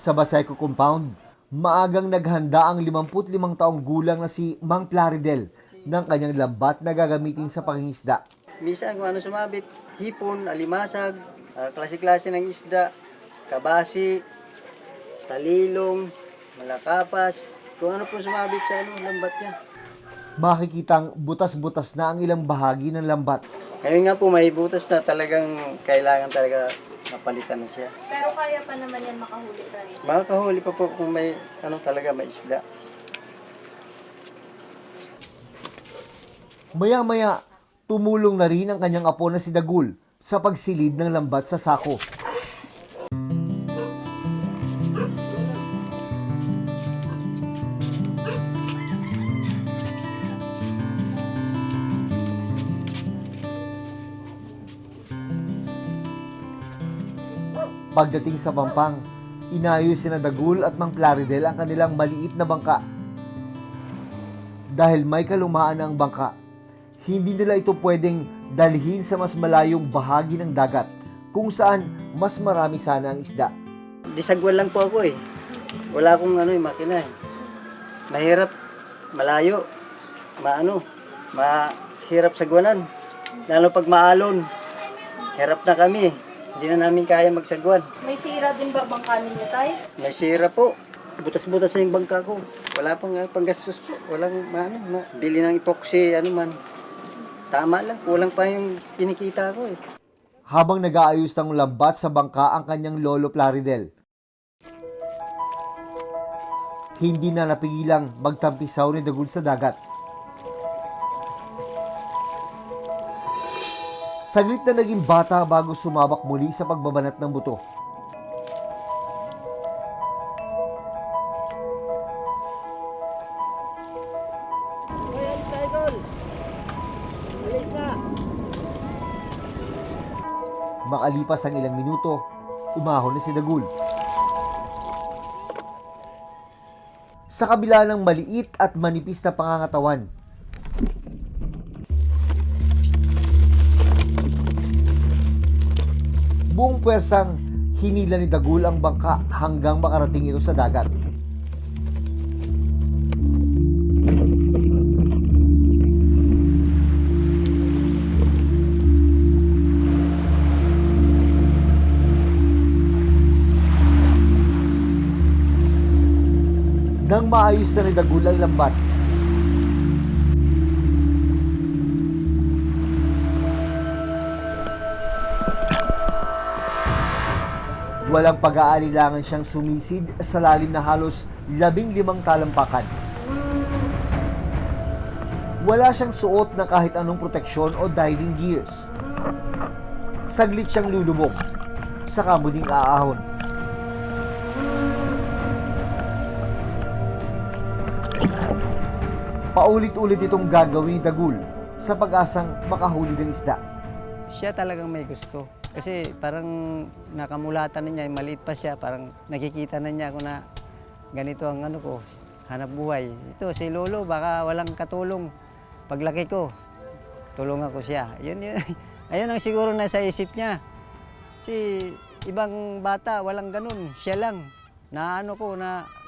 Sa Baseco Compound, maagang naghanda ang 55 taong gulang na si Mang Plaridel ng kanyang lambat na gagamitin sa pangingisda. Minsan kung ano sumabit, hipon, alimasag, klase-klase ng isda, kabasi, talilong, malakapas, kung ano po sumabit sa lambat niya. Makikitang butas-butas na ang ilang bahagi ng lambat. Ngayon nga po may butas na talagang kailangan talaga mapalitan na siya. Pero kaya pa naman yan makahuli tayo. Makakahuli pa po kung may talaga may isda. Maya-maya, tumulong na rin ang kanyang apo na si Dagul sa pagsilid ng lambat sa sako. Pagdating sa Pampang, inayos si Dagul at Mang Plaridel ang kanilang maliit na bangka. Dahil may kalumaan ang bangka, hindi nila ito pwedeng dalhin sa mas malayong bahagi ng dagat kung saan mas marami sana ang isda. Disagwan lang po ako eh. Wala akong makina eh. Mahirap, malayo, mahirap sagwanan. Lalo pag maalon, hirap na kami. Hindi na namin kaya magsagwan. May sira din ba bangka ninyo tayo? May sira po. Butas-butas na yung bangka ko. Wala pang panggastos po. Walang bili ng epoxy, man. Tama lang. Kulang pa yung kinikita ko eh. Habang nag-aayos ng lambat sa bangka ang kanyang lolo Plaridel, hindi na napigilang magtampisaw ni Dagul sa dagat. Saglit na naging bata bago sumabak muli sa pagbabanat ng buto. Alis na, idol! Alis na! Makalipas ang ilang minuto, umahon na si Dagul. Sa kabila ng maliit at manipis na pangangatawan, buong pwersang hinila ni Dagul ang bangka hanggang makarating ito sa dagat. Nang maayos na ni Dagul ang lambat, walang pag-aalilangan siyang sumisid sa lalim na halos 15 talampakan. Wala siyang suot na kahit anong proteksyon o diving gears. Saglit siyang lulubog, saka muling aahon. Paulit-ulit itong gagawin ni Dagul sa pag-asang makahuli ng isda. Siya talagang may gusto. Kasi parang nakamulatan na niya, maliit pa siya, parang nakikita na niya ako na ganito ang ko, hanap buhay. Ito, si Lolo, baka walang katulong. Paglaki ko, tulungan ko siya. Yun. Ayun ang siguro nasa isip niya. Si ibang bata, walang ganun. Siya lang. Na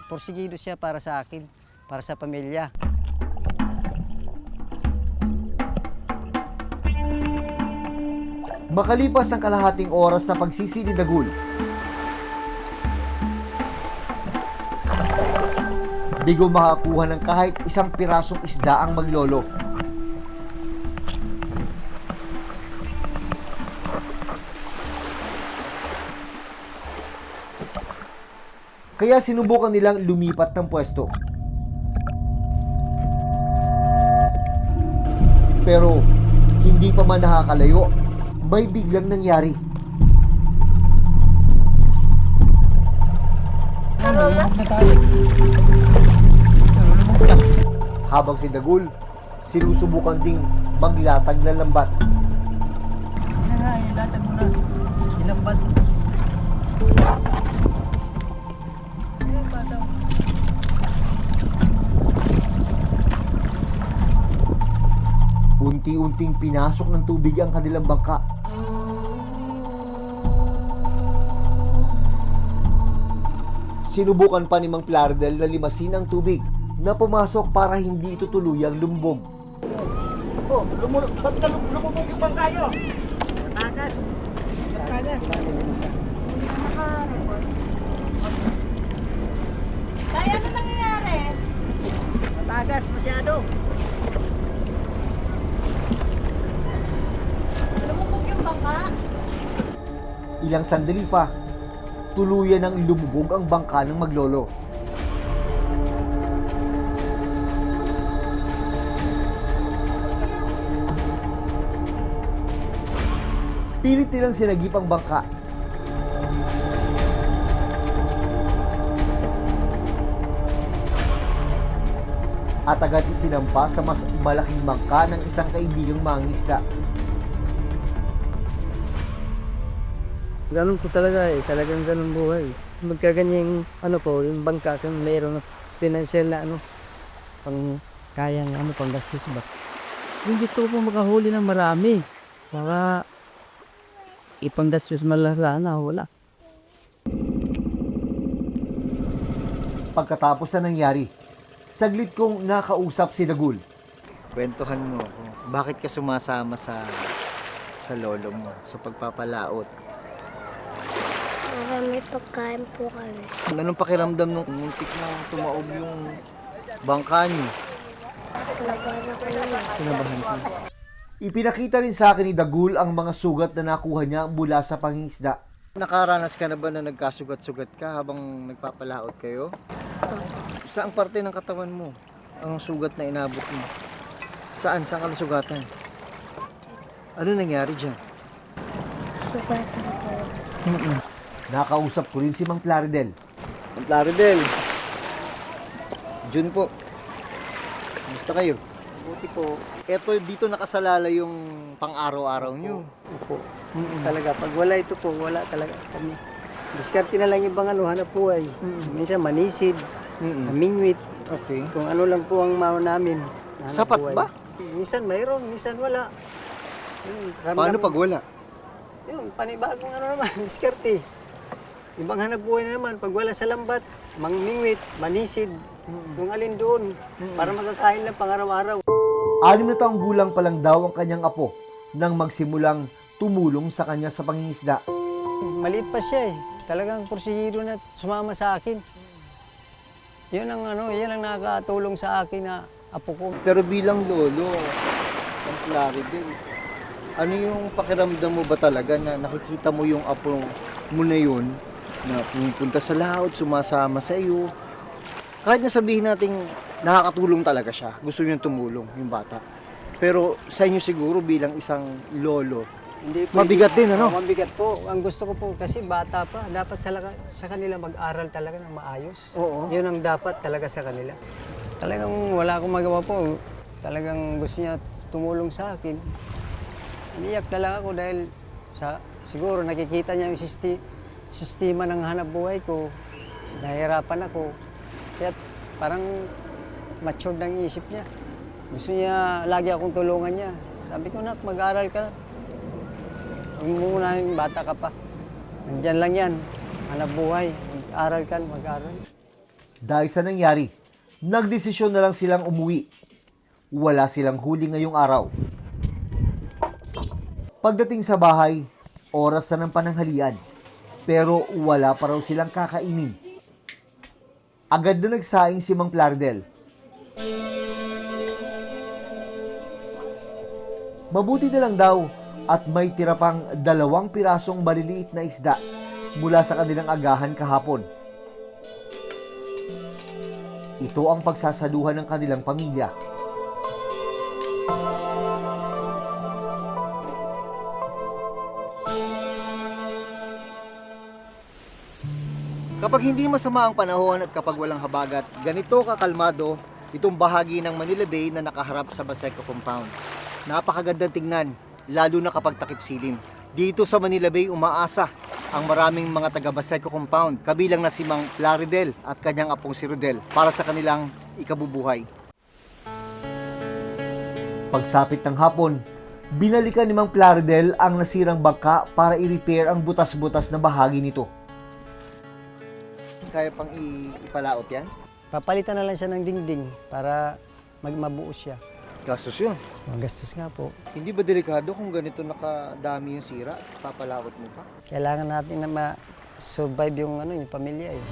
porsigido siya para sa akin, para sa pamilya. Makalipas ang kalahating oras na pagsisi ni Dagul, bigo makakuha ng kahit isang pirasong isda ang maglolo. Kaya sinubukan nilang lumipat ng pwesto. Pero hindi pa man nakakalayo, may biglang nangyari. Habang si Dagul, sinusubukan ding maglatag ng lambat. Ilatag mo na. Ilambat. Unti-unting pinasok ng tubig ang kanilang bangka. Si Sinubukan pa ni Mang Plaridel na limasin ang tubig na pumasok para hindi ito tuluyang lumbog. Oh, lumubog yung bangkayo. Tagas. Tagas. Naka-report. Tay, ano nangyayari? Tagas masyado. Lumubog yung bangka? Ilang sandali pa, tuluyan ng lumubog ang bangka ng maglolo. Pilit nilang sinagip ang bangka. At agad isinampa sa mas malaking bangka ng isang kaibigang mangingisda. Ganun po talaga eh, talagang ganun buhay. Magkaganyang yung bangka kung mayroon na financial na pang kayang pang gastos ba. Hindi to po makahuli ng marami. Baka ipang gastos malala na, wala. Pagkatapos na nangyari, saglit kong nakausap si Dagul. Kwentuhan mo ako. Bakit ka sumasama sa lolo mo sa pagpapalaot? Marami pagkain po kami. Anong pakiramdam nung muntik na tumaob yung bangka niyo? Nabara ko naman. Kinabahan ko. Ipinakita rin sa akin ni Dagul ang mga sugat na nakuha niya mula sa pangingisda. Nakaranas ka na ba na nagkasugat-sugat ka habang nagpapalaot kayo? Saang parte ng katawan mo ang sugat na inabot mo? Saan? Saan ka nasugatan? Ano nangyari dyan? Sugatan po. Nakausap ko rin si Mang Plaridel. Ang Plaridel. Jun po. Kumusta kayo? Buti po. Eto, dito nakasalala yung pang-araw-araw nyo. Opo. Talaga, pag wala ito po, wala talaga kami. Diskarte na lang ibang hanap buhay. Minsan manisid, mingwit. Okay. Kung ano lang po ang mao namin. hanap Sapat buhay. ba? Minsan mayroon, minsan wala. Yun, Paano pag wala? Yung panibagong naman, diskarte. Ibang hanap buhay na naman, pag wala sa lambat, mangmingwit, manisid, kung alin doon, para makakain lang pang-araw-araw. 6 na taong gulang pa lang daw ang kanyang apo nang magsimulang tumulong sa kanya sa pangingisda. Maliit pa siya eh. Talagang porsigido na sumama sa akin. Yun ang nakakatulong sa akin na apo ko. Pero bilang lolo, ang Plaridel, ano yung pakiramdam mo ba talaga na nakikita mo yung apo mo na yun na pumupunta sa laot, sumasama sa iyo? Kahit na sabihin natin nakakatulong talaga siya, gusto niyang tumulong yung bata. Pero sa inyo siguro bilang isang lolo, Hindi mabigat din, ano? Mabigat po. Ang gusto ko po kasi bata pa, dapat sa kanila mag-aral talaga ng maayos. Oo. Yun ang dapat talaga sa kanila. Talagang wala akong magawa po. Talagang gusto niya tumulong sa akin. Umiyak na lang ako dahil siguro nakikita niya yung sistema ng hanap buhay ko. Nahihirapan ako. Kaya parang matured ng isip niya. Gusto niya lagi akong tulungan niya. Sabi ko, nak, mag-aral ka na. Huwag mo muna, bata ka pa. Nandyan lang yan. Hanap buhay. Mag-aral ka, mag-aral. Dahil sa nangyari, nagdesisyon na lang silang umuwi. Wala silang huli ngayong araw. Pagdating sa bahay, oras na ng pananghalian. Pero wala pa raw silang kakainin. Agad na nagsaing si Mang Plaridel. Mabuti na lang daw at may tira pang 2 pirasong maliliit na isda mula sa kanilang agahan kahapon. Ito ang pagsasaluhan ng kanilang pamilya. kapag hindi masama ang panahon at kapag walang habagat, ganito kakalmado itong bahagi ng Manila Bay na nakaharap sa Baseco Compound. Napakagandang tingnan, lalo na kapag takip silim. Dito sa Manila Bay, umaasa ang maraming mga taga Baseco Compound, kabilang na si Mang Plaridel at kanyang apong si Rodel, para sa kanilang ikabubuhay. Pagsapit ng hapon, binalikan ni Mang Plaridel ang nasirang bangka para i-repair ang butas-butas na bahagi nito. kaya pang ipalaot yan? Papalitan na lang siya ng dingding para mabuo siya. Gastos yun. Magastos nga po. Hindi ba delikado kung ganito nakadami yung sira at papalaot mo pa? Kailangan natin na ma-survive yung, yung pamilya eh.